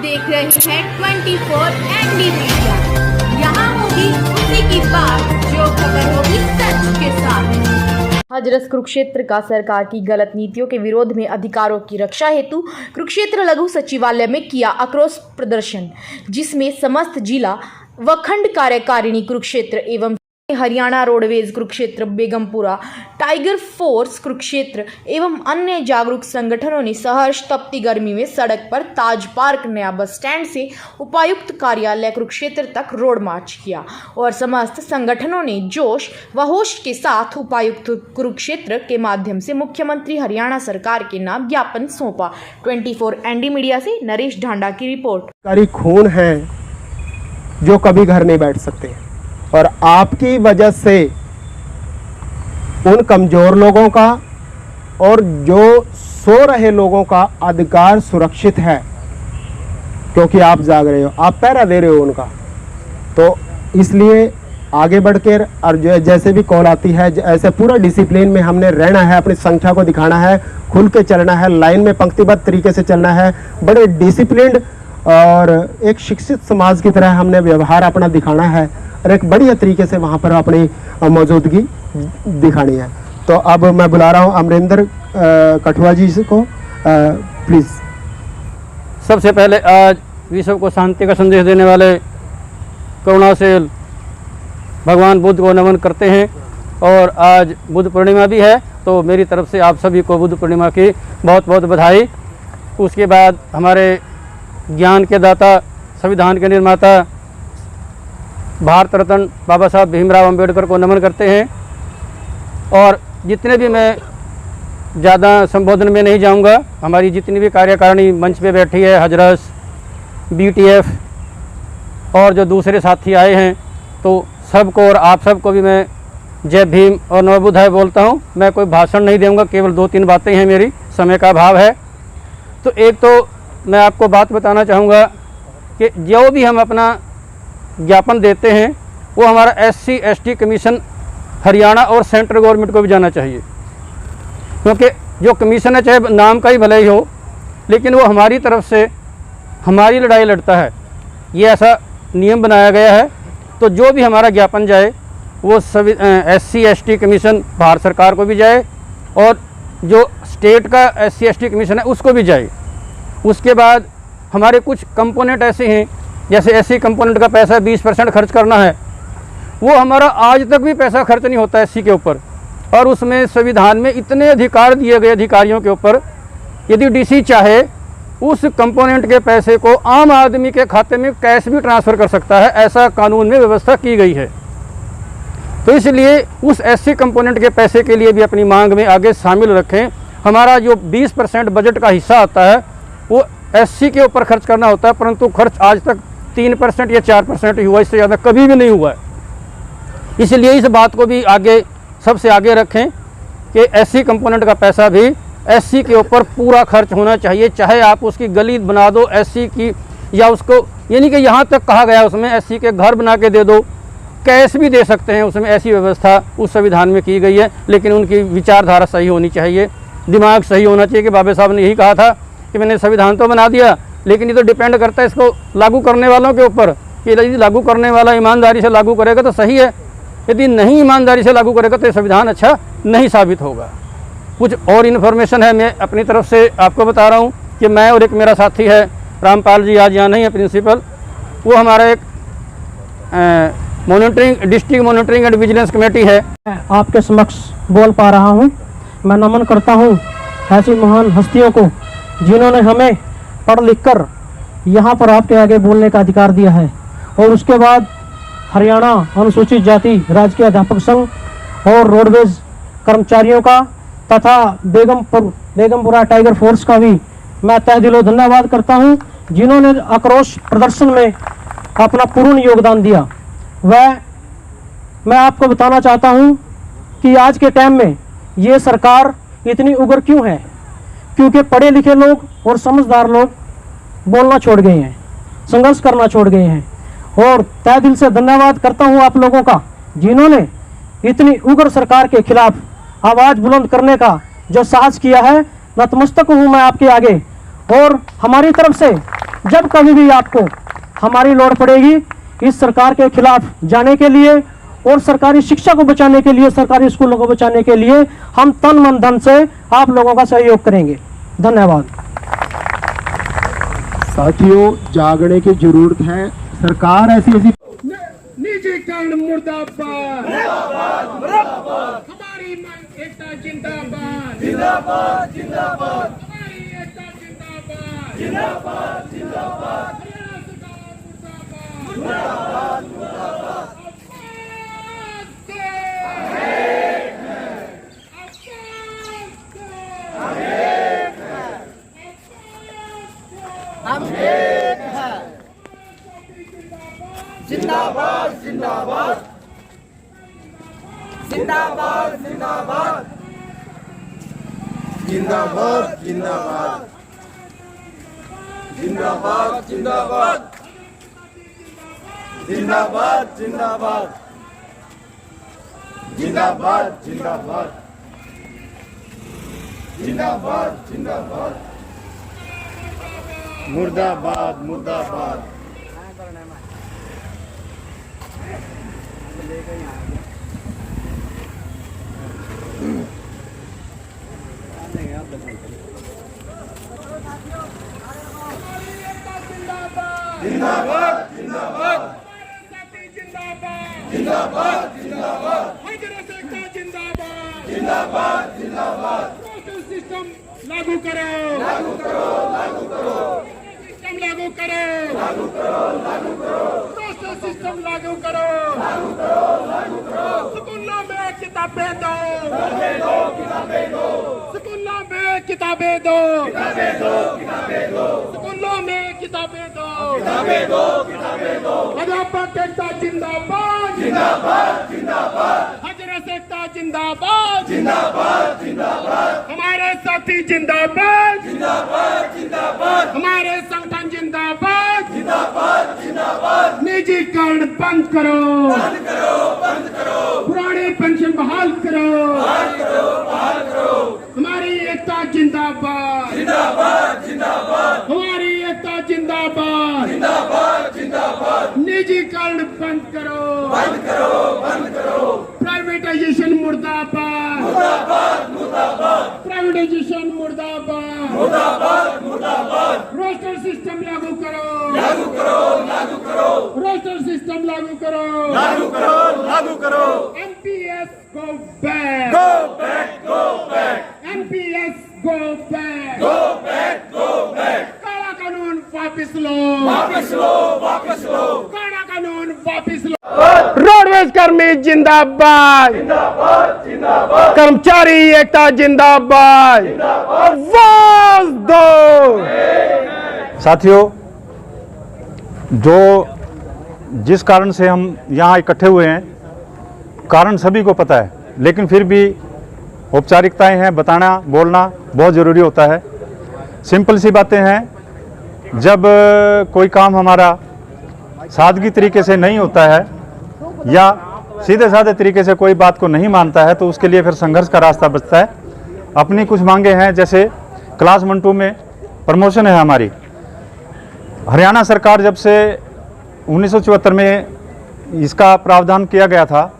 देख रहे हैं 24 एनडी मीडिया। यहाँ होगी उसी की बात जो खबर होगी सच के साथ। हजरस कुरुक्षेत्र का सरकार की गलत नीतियों के विरोध में अधिकारों की रक्षा हेतु कुरुक्षेत्र लघु सचिवालय में किया आक्रोश प्रदर्शन, जिसमें समस्त जिला व खंड कार्यकारिणी कुरुक्षेत्र एवं Haryana roadways Kurukshetra, Begampura tiger force Kurukshetra एवं अन्य जागरूक संगठनों ने सहर्ष तपती गर्मी में सड़क पर ताज पार्क नया बस स्टैंड से उपायुक्त कार्यालय कुरुक्षेत्र तक रोड मार्च किया और समस्त संगठनों ने जोश व होश के साथ उपायुक्त कुरुक्षेत्र के माध्यम से मुख्यमंत्री हरियाणा सरकार के नाम ज्ञापन सौंपा। 24 एनडी मीडिया से नरेश ढांडा की रिपोर्ट। खून है जो कभी घर नहीं बैठ सकते और आपकी वजह से उन कमज़ोर लोगों का और जो सो रहे लोगों का अधिकार सुरक्षित है, क्योंकि आप जाग रहे हो, आप पहरा दे रहे हो उनका। तो इसलिए आगे बढ़कर और जो जैसे भी कॉल आती है, ऐसे पूरा डिसिप्लिन में हमने रहना है, अपनी संख्या को दिखाना है, खुल के चलना है, लाइन में पंक्तिबद्ध तरीके से चलना है, बड़े डिसिप्लिन्ड और एक शिक्षित समाज की तरह हमने व्यवहार अपना दिखाना है और एक बढ़िया तरीके से वहाँ पर अपनी मौजूदगी दिखानी है। तो अब मैं बुला रहा हूँ अमरिंदर कठुआ जी को, प्लीज़। सबसे पहले आज विश्व को शांति का संदेश देने वाले करुणाशील भगवान बुद्ध को नमन करते हैं और आज बुद्ध पूर्णिमा भी है, तो मेरी तरफ से आप सभी को बुद्ध पूर्णिमा की बहुत बहुत बधाई। उसके बाद हमारे ज्ञान के दाता, संविधान के निर्माता भारत रत्न बाबा साहब भीमराव अंबेडकर को नमन करते हैं। और जितने भी, मैं ज़्यादा संबोधन में नहीं जाऊंगा, हमारी जितनी भी कार्यकारिणी मंच पे बैठी है, हजरस, बीटीएफ और जो दूसरे साथी आए हैं, तो सबको और आप सबको भी मैं जय भीम और नवबुद्धाय बोलता हूं। मैं कोई भाषण नहीं दूंगा, केवल 2-3 बातें हैं, मेरी समय का अभाव है। तो एक तो मैं आपको बात बताना चाहूँगा कि जो भी हम अपना ज्ञापन देते हैं वो हमारा SC/ST कमीशन हरियाणा और सेंट्रल गवर्नमेंट को भी जाना चाहिए, क्योंकि जो कमीशन है, चाहे नाम का ही भले ही हो, लेकिन वो हमारी तरफ से हमारी लड़ाई लड़ता है, ये ऐसा नियम बनाया गया है। तो जो भी हमारा ज्ञापन जाए वो सभी SC/ST कमीशन भारत सरकार को भी जाए और जो स्टेट का SC/ST कमीशन है उसको भी जाए। उसके बाद हमारे कुछ कंपोनेंट ऐसे हैं, जैसे SC कंपोनेंट का पैसा 20% खर्च करना है, वो हमारा आज तक भी पैसा खर्च नहीं होता SC के ऊपर। और उसमें संविधान में इतने अधिकार दिए गए अधिकारियों के ऊपर, यदि DC चाहे उस कंपोनेंट के पैसे को आम आदमी के खाते में कैश भी ट्रांसफ़र कर सकता है, ऐसा कानून में व्यवस्था की गई है। तो इसलिए उस SC कंपोनेंट के पैसे के लिए भी अपनी मांग में आगे शामिल रखें। हमारा जो 20% बजट का हिस्सा आता है वो SC के ऊपर खर्च करना होता है, परंतु खर्च आज तक 3% या 4% ही हुआ, इससे ज़्यादा कभी भी नहीं हुआ है। इसलिए इस बात को भी आगे सबसे आगे रखें कि SC कंपोनेंट का पैसा भी SC के ऊपर पूरा खर्च होना चाहिए, चाहे आप उसकी गली बना दो SC की, या उसको, यानी कि यहाँ तक कहा गया उसमें SC के घर बना के दे दो, कैश भी दे सकते हैं, उसमें ऐसी व्यवस्था उस संविधान में की गई है। लेकिन उनकी विचारधारा सही होनी चाहिए, दिमाग सही होना चाहिए। कि बाबा साहब ने यही कहा था कि मैंने संविधान तो बना दिया, लेकिन ये तो डिपेंड करता है इसको लागू करने वालों के ऊपर, कि यदि लागू करने वाला ईमानदारी से लागू करेगा तो सही है, यदि नहीं ईमानदारी से लागू करेगा तो ये संविधान अच्छा नहीं साबित होगा। कुछ और इन्फॉर्मेशन है, मैं अपनी तरफ से आपको बता रहा हूँ कि मैं और एक मेरा साथी है रामपाल जी, आज यहाँ नहीं है प्रिंसिपल, वो हमारा एक district monitoring and vigilance committee है। आपके समक्ष बोल पा रहा हूँ। मैं नमन करता हूँ ऐसी महान हस्तियों को जिन्होंने हमें पढ़ लिख कर यहाँ पर आपके आगे बोलने का अधिकार दिया है। और उसके बाद हरियाणा अनुसूचित जाति राजकीय अध्यापक संघ और रोडवेज कर्मचारियों का तथा बेगमपुरा टाइगर फोर्स का भी मैं तहे दिलों धन्यवाद करता हूँ, जिन्होंने आक्रोश प्रदर्शन में अपना पूर्ण योगदान दिया। मैं आपको बताना चाहता हूँ कि आज के टाइम में ये सरकार इतनी उग्र क्यों है, क्योंकि पढ़े लिखे लोग और समझदार लोग बोलना छोड़ गए हैं, संघर्ष करना छोड़ गए हैं। और तहे दिल से धन्यवाद करता हूं आप लोगों का, जिन्होंने इतनी उग्र सरकार के खिलाफ आवाज़ बुलंद करने का जो साहस किया है। नतमस्तक हूं मैं आपके आगे। और हमारी तरफ से जब कभी भी आपको हमारी लोड़ पड़ेगी इस सरकार के खिलाफ जाने के लिए और सरकारी शिक्षा को बचाने के लिए, सरकारी स्कूलों को बचाने के लिए हम तन मन धन से आप लोगों का सहयोग करेंगे। धन्यवाद। साथियों, जागने की जरूरत है। सरकार ऐसी निजीकरण मुर्दाबाद, हमारी मन एकता जिंदाबाद, जिंदाबाद जिंदाबाद, हमारी एकता जिंदाबाद, जिंदाबाद जिंदाबाद, मुर्दाबाद मुर्दाबाद, जिंदाबाद जिंदाबाद जिंदाबाद जिंदाबाद जिंदाबाद जिंदाबाद जिंदाबाद जिंदाबाद जिंदाबाद जिंदाबाद जिंदाबाद जिंदाबाद जिंदाबाद जिंदाबाद मुर्दाबाद मुर्दाबाद जिंदाबाद जिंदाबाद जिंदाबाद जिंदाबाद जिंदाबाद जिंदाबाद सोशल सिस्टम लागू करो, लागू करो लागू करो सिस्टम लागू करो, लागू करो लागू करो सोशल सिस्टम लागू करो, लागू करो लागू करो स्कूलों में किताबें दो, किताबें दो स्कूलों में किताबें दो, किताबें दो किताबें दो स्कूलों में किताबें दो, किताबें दो किताबें दो अध्यापक एकता जिंदाबाद, जिंदाबाद जिंदाबाद हजरत एकता जिंदाबाद, जिंदाबाद जिंदाबाद हमारे साथी जिंदाबाद, जिंदाबाद जिंदाबाद हमारे संगठन जिंदाबाद, जिंदाबाद जिंदाबाद निजीकरण बंद करो, बंद करो पुरानी पेंशन बहाल करो, बहाल करो हमारी एकता जिंदाबाद, जिंदाबाद जिंदाबाद हमारी एकता जिंदाबाद, जिंदाबाद जिंदाबाद निजीकरण बंद करो, बंद करो प्राइवेटाइजेशन मुर्दाबाद, मुर्दाबाद मुर्दाबाद प्राइवेटाइजेशन मुर्दाबाद, मुर्दाबाद मुर्दाबाद रोस्टर सिस्टम लागू करो, लागू करो लागू करो रोस्टर सिस्टम लागू करो, लागू करो लागू करो NPS go back, go back go back NPS go back, go back go back काला कानून वापस लो, वापस लो वापस लो काला कानून वापस लो, रोडवेज कर्मी जिंदाबाद, जिंदाबाद जिंदाबाद कर्मचारी एकता जिंदाबाद, आवाज दो। साथियों, जो जिस कारण से हम यहाँ इकट्ठे हुए हैं, कारण सभी को पता है, लेकिन फिर भी औपचारिकताएं हैं, बताना बोलना बहुत ज़रूरी होता है। सिंपल सी बातें हैं, जब कोई काम हमारा सादगी तरीके से नहीं होता है या सीधे साधे तरीके से कोई बात को नहीं मानता है, तो उसके लिए फिर संघर्ष का रास्ता बचता है। अपनी कुछ मांगे हैं, जैसे क्लास 1-2 में प्रमोशन है हमारी। हरियाणा सरकार जब से 1974 में इसका प्रावधान किया गया था,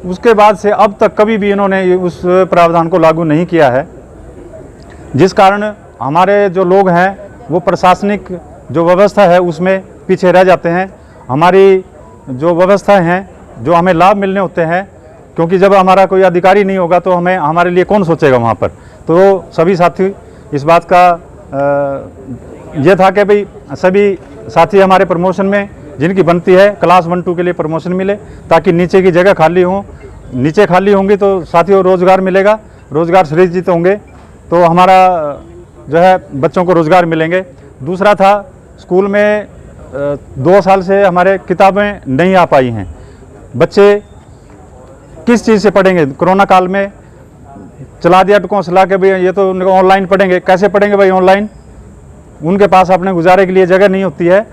उसके बाद से अब तक कभी भी इन्होंने उस प्रावधान को लागू नहीं किया है, जिस कारण हमारे जो लोग हैं वो प्रशासनिक जो व्यवस्था है उसमें पीछे रह जाते हैं। हमारी जो व्यवस्थाएं हैं, जो हमें लाभ मिलने होते हैं, क्योंकि जब हमारा कोई अधिकारी नहीं होगा तो हमारे लिए कौन सोचेगा वहाँ पर। तो सभी साथी इस बात का ये था कि भाई सभी साथी हमारे प्रमोशन में जिनकी बनती है क्लास 1-2 के लिए प्रमोशन मिले, ताकि नीचे की जगह खाली हो। नीचे खाली होंगी तो साथियों रोज़गार मिलेगा, रोज़गार सृजित होंगे तो हमारा जो है बच्चों को रोज़गार मिलेंगे। दूसरा था, स्कूल में 2 साल से हमारे किताबें नहीं आ पाई हैं। बच्चे किस चीज़ से पढ़ेंगे? कोरोना काल में चला दिया टुकौसला के भाई ये तो ऑनलाइन पढ़ेंगे। कैसे पढ़ेंगे भाई ऑनलाइन? उनके पास अपने गुजारे के लिए जगह नहीं होती है,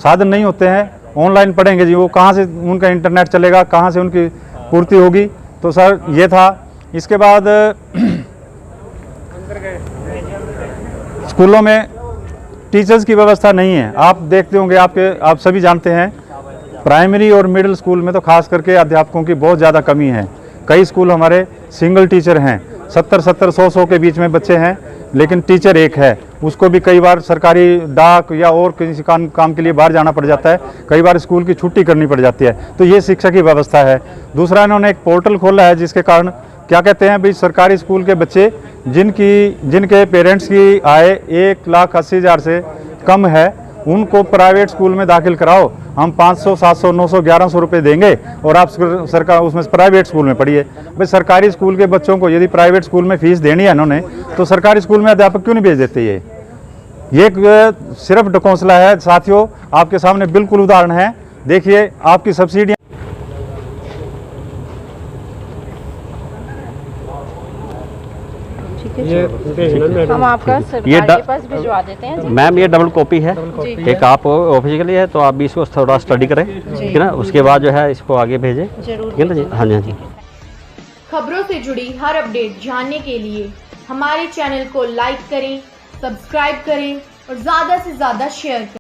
साधन नहीं होते हैं। ऑनलाइन पढ़ेंगे जी, वो कहाँ से उनका इंटरनेट चलेगा, कहाँ से उनकी पूर्ति होगी? तो सर ये था। इसके बाद स्कूलों में टीचर्स की व्यवस्था नहीं है। आप देखते होंगे, आप सभी जानते हैं, प्राइमरी और मिडिल स्कूल में तो खास करके अध्यापकों की बहुत ज़्यादा कमी है। कई स्कूल हमारे सिंगल टीचर हैं, 70-70, 100 के बीच में बच्चे हैं, लेकिन टीचर एक है। उसको भी कई बार सरकारी डाक या और किसी काम के लिए बाहर जाना पड़ जाता है, कई बार स्कूल की छुट्टी करनी पड़ जाती है। तो ये शिक्षा की व्यवस्था है। दूसरा, इन्होंने एक पोर्टल खोला है जिसके कारण क्या कहते हैं भाई, सरकारी स्कूल के बच्चे जिनके पेरेंट्स की आय 1,80,000 से कम है, उनको प्राइवेट स्कूल में दाखिल कराओ, हम 500, 700, 900, 1100 रुपये देंगे और आप सरकार उसमें प्राइवेट स्कूल में पढ़िए। भाई सरकारी स्कूल के बच्चों को यदि प्राइवेट स्कूल में फीस देनी है इन्होंने, तो सरकारी स्कूल में अध्यापक क्यों नहीं भेज देते? ये एक सिर्फ ढकोसला है साथियों। आपके सामने बिल्कुल उदाहरण है। देखिए, आपकी सब्सिडी हम आपका सरकार के पास भिजवा देते हैं। मैम ये डबल कॉपी है, एक आप ऑफिस के लिए है, तो आप भी इसको थोड़ा स्टडी करें, ठीक है ना। उसके बाद जो है इसको आगे भेजें, ठीक है ना जी। हाँ जी, हाँ जी। खबरों से जुड़ी हर अपडेट जानने के लिए हमारे चैनल को लाइक करें, सब्सक्राइब करें और ज़्यादा से ज़्यादा शेयर करें।